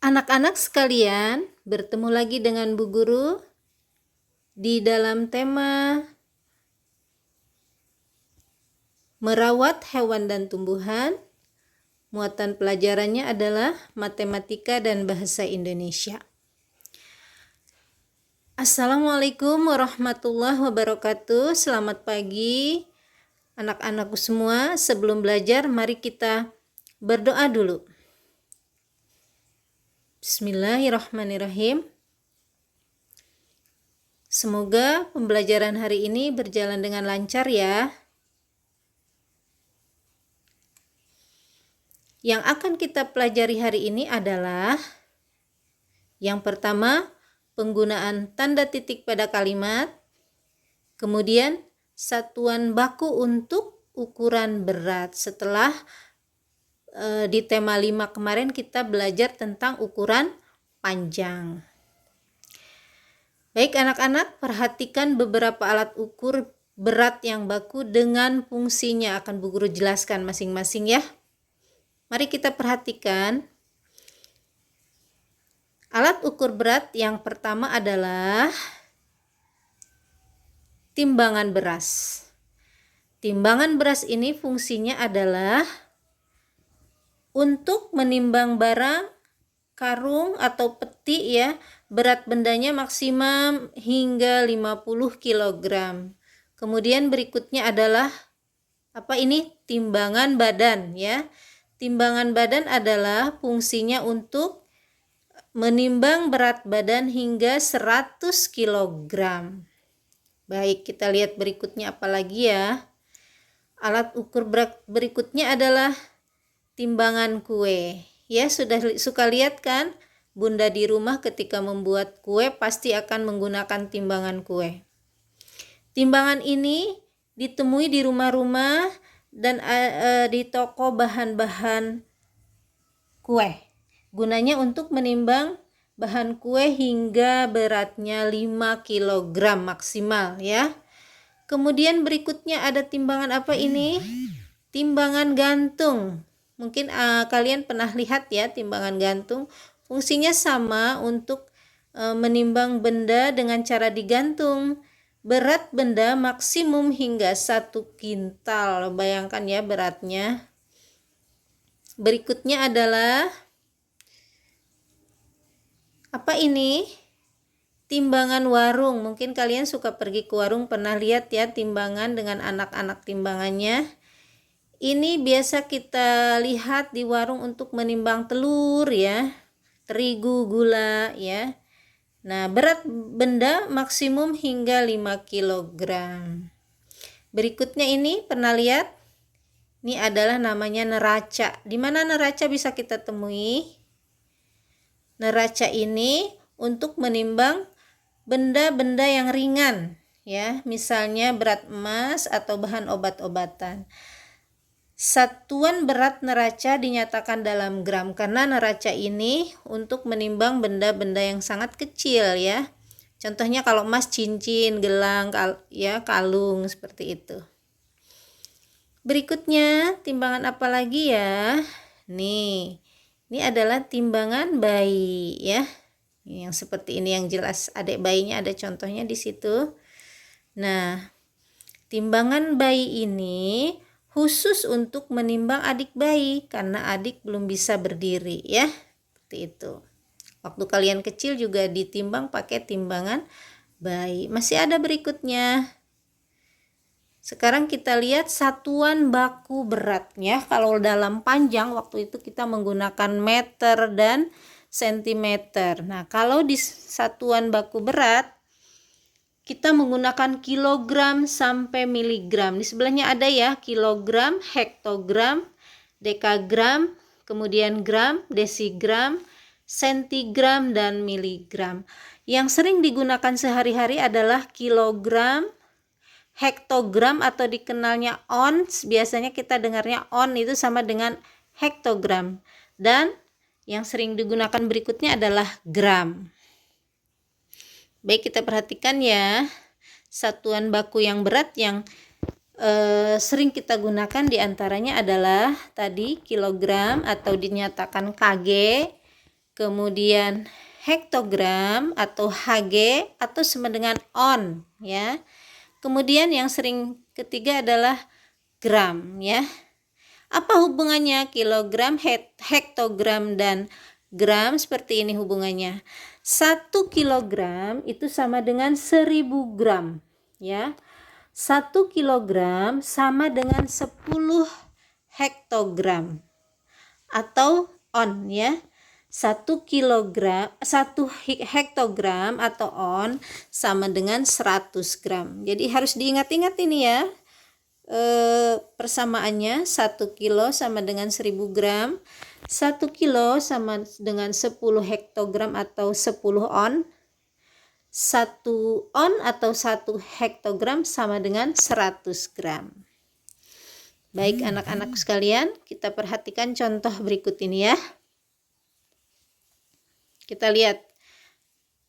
Anak-anak sekalian, bertemu lagi dengan Bu Guru di dalam tema merawat hewan dan tumbuhan. Muatan pelajarannya adalah matematika dan bahasa Indonesia. Assalamualaikum warahmatullahi wabarakatuh. Selamat pagi anak-anakku semua. Sebelum belajar, mari kita berdoa dulu. Bismillahirrahmanirrahim. Semoga pembelajaran hari ini berjalan dengan lancar ya. Yang akan kita pelajari hari ini adalah yang pertama, penggunaan tanda titik pada kalimat. Kemudian, satuan baku untuk ukuran berat. Setelah di tema 5 kemarin kita belajar tentang ukuran panjang. Baik anak-anak, perhatikan beberapa alat ukur berat yang baku dengan fungsinya. Akan Bu Guru jelaskan masing-masing ya. Mari kita perhatikan. Alat ukur berat yang pertama adalah timbangan beras. Timbangan beras ini fungsinya adalah untuk menimbang barang, karung atau peti ya, berat bendanya maksimum hingga 50 kg. Kemudian berikutnya adalah timbangan badan ya. Timbangan badan adalah fungsinya untuk menimbang berat badan hingga 100 kg. Baik, kita lihat berikutnya apa lagi ya. Alat ukur berat berikutnya adalah timbangan kue. Ya, suka lihat kan? Bunda di rumah ketika membuat kue pasti akan menggunakan timbangan kue. Timbangan ini ditemui di rumah-rumah dan di toko bahan-bahan kue. Gunanya untuk menimbang bahan kue hingga beratnya 5 kg maksimal ya. Kemudian berikutnya ada timbangan apa ini? Timbangan gantung. Mungkin kalian pernah lihat ya timbangan gantung. Fungsinya sama untuk menimbang benda dengan cara digantung. Berat benda maksimum hingga 1 kintal. Bayangkan ya beratnya. Berikutnya adalah apa ini? Timbangan warung. Mungkin kalian suka pergi ke warung, pernah lihat ya timbangan dengan anak-anak timbangannya. Ini biasa kita lihat di warung untuk menimbang telur ya, terigu, gula ya. Nah, berat benda maksimum hingga 5 kg. Berikutnya ini pernah lihat? Ini adalah namanya neraca. Di mana neraca bisa kita temui? Neraca ini untuk menimbang benda-benda yang ringan ya, misalnya berat emas atau bahan obat-obatan. Satuan berat neraca dinyatakan dalam gram karena neraca ini untuk menimbang benda-benda yang sangat kecil ya. Contohnya kalau emas cincin, gelang, kalung seperti itu. Berikutnya timbangan apa lagi ya? Nih, ini adalah timbangan bayi ya. Yang seperti ini yang jelas adik bayinya ada contohnya di situ. Nah, timbangan bayi ini khusus untuk menimbang adik bayi karena adik belum bisa berdiri ya. Seperti itu. Waktu kalian kecil juga ditimbang pakai timbangan bayi. Masih ada berikutnya. Sekarang kita lihat satuan baku beratnya. Kalau dalam panjang waktu itu kita menggunakan meter dan sentimeter. Nah, kalau di satuan baku berat kita menggunakan kilogram sampai miligram. Di sebelahnya ada ya kilogram, hektogram, dekagram, kemudian gram, desigram, sentigram, dan miligram. Yang sering digunakan sehari-hari adalah kilogram, hektogram atau dikenalnya ons. Biasanya kita dengarnya on itu sama dengan hektogram. Dan yang sering digunakan berikutnya adalah gram. Baik, kita perhatikan ya. Satuan baku yang berat yang sering kita gunakan diantaranya adalah tadi kilogram atau dinyatakan kg, kemudian hektogram atau Hg atau sama dengan on ya. Kemudian yang sering ketiga adalah gram ya. Apa hubungannya kilogram, hektogram dan gram? Seperti ini hubungannya. 1 kilogram itu sama dengan 1000 gram ya. 1 kilogram sama dengan 10 hektogram atau on ya. 1 kilogram, 1 hektogram atau on sama dengan 100 gram. Jadi harus diingat-ingat ini ya. Persamaannya 1 kilo sama dengan 1000 gram, 1 kilo sama dengan 10 hektogram atau 10 on, 1 on atau 1 hektogram sama dengan 100 gram. Baik anak-anak sekalian, kita perhatikan contoh berikut ini ya. Kita lihat,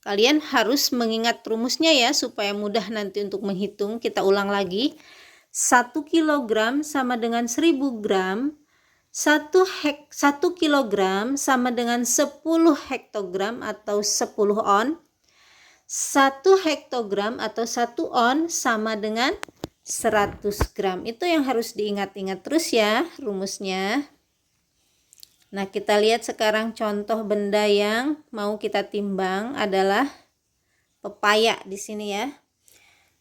kalian harus mengingat rumusnya ya supaya mudah nanti untuk menghitung. Kita ulang lagi. 1 kilogram sama dengan 1000 gram, 1 kilogram sama dengan 10 hektogram atau 10 on, 1 hektogram atau 1 on sama dengan 100 gram. Itu yang harus diingat-ingat terus ya rumusnya. Nah, kita lihat sekarang contoh benda yang mau kita timbang adalah pepaya di sini ya.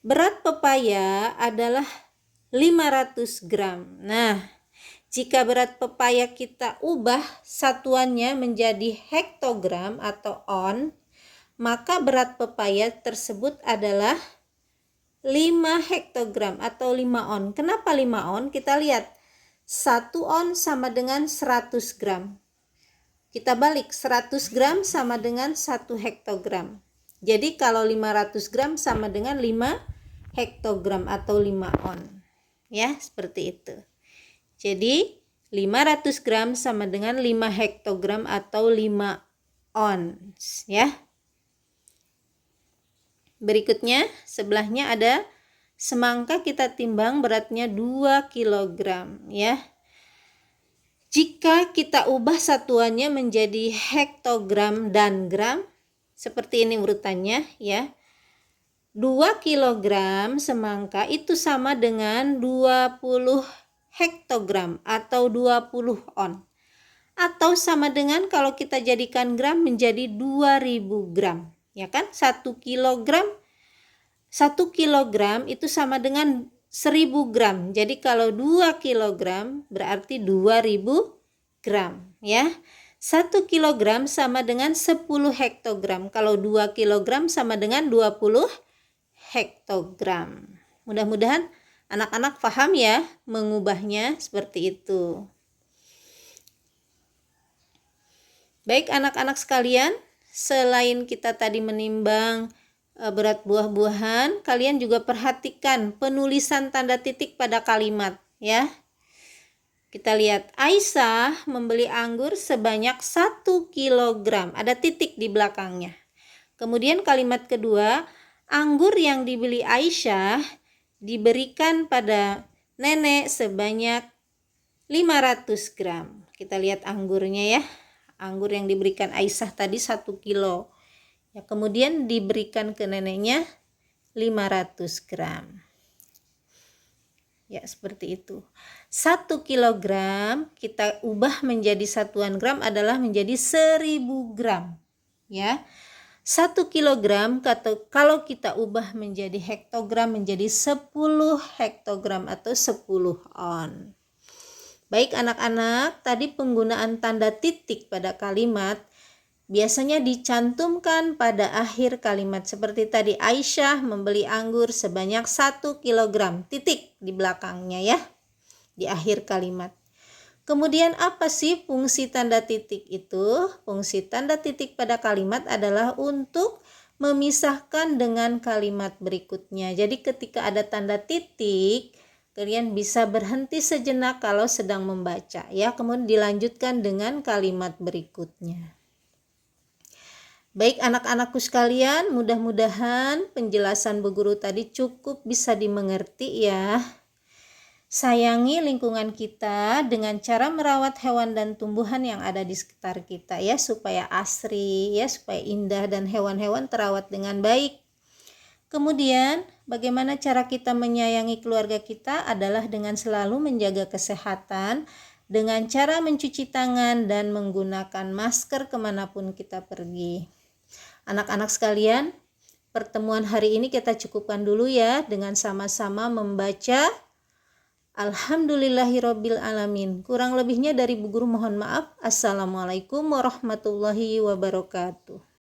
Berat pepaya adalah 500 gram. Nah, jika berat pepaya kita ubah satuannya menjadi hektogram atau on, maka berat pepaya tersebut adalah 5 hektogram atau 5 on. Kenapa 5 on? Kita lihat. 1 on sama dengan 100 gram. Kita balik, 100 gram sama dengan 1 hektogram. Jadi kalau 500 gram sama dengan 5 hektogram atau 5 on. Ya, seperti itu. Jadi 500 gram sama dengan 5 hektogram atau 5 ons. Ya. Berikutnya, sebelahnya ada semangka kita timbang beratnya 2 kg ya. Jika kita ubah satuannya menjadi hektogram dan gram, seperti ini urutannya ya. 2 kg semangka itu sama dengan 20 hektogram atau 20 on. Atau sama dengan kalau kita jadikan gram menjadi 2000 gram. Ya kan? 1 kilogram 1 kilogram itu sama dengan 1000 gram. Jadi kalau 2 kilogram berarti 2000 gram ya. 1 kilogram sama dengan 10 hektogram. Kalau 2 kilogram sama dengan 20 hektogram. Mudah-mudahan anak-anak paham ya mengubahnya seperti itu. Baik anak-anak sekalian, selain kita tadi menimbang berat buah-buahan, kalian juga perhatikan penulisan tanda titik pada kalimat ya. Kita lihat, Aisyah membeli anggur sebanyak 1 kilogram. Ada titik di belakangnya. Kemudian kalimat kedua, anggur yang dibeli Aisyah diberikan pada nenek sebanyak 500 gram. Kita lihat anggurnya ya. Anggur yang diberikan Aisyah tadi 1 kilo. Ya, kemudian diberikan ke neneknya 500 gram. Ya, seperti itu. 1 kilogram kita ubah menjadi satuan gram adalah menjadi 1000 gram. Ya. 1 kilogram kalau kita ubah menjadi hektogram menjadi 10 hektogram atau 10 on. Baik anak-anak, tadi penggunaan tanda titik pada kalimat biasanya dicantumkan pada akhir kalimat seperti tadi, Aisyah membeli anggur sebanyak 1 kilogram, titik di belakangnya ya, di akhir kalimat. Kemudian apa sih fungsi tanda titik itu? Fungsi tanda titik pada kalimat adalah untuk memisahkan dengan kalimat berikutnya. Jadi ketika ada tanda titik, kalian bisa berhenti sejenak kalau sedang membaca ya, kemudian dilanjutkan dengan kalimat berikutnya. Baik anak-anakku sekalian, mudah-mudahan penjelasan Bu Guru tadi cukup bisa dimengerti ya. Sayangi lingkungan kita dengan cara merawat hewan dan tumbuhan yang ada di sekitar kita ya, supaya asri ya, supaya indah dan hewan-hewan terawat dengan baik. Kemudian, bagaimana cara kita menyayangi keluarga kita adalah dengan selalu menjaga kesehatan dengan cara mencuci tangan dan menggunakan masker kemanapun kita pergi. Anak-anak sekalian, pertemuan hari ini kita cukupkan dulu ya dengan sama-sama membaca Alhamdulillahirabbil alamin. Kurang lebihnya dari Bu Guru mohon maaf. Assalamualaikum warahmatullahi wabarakatuh.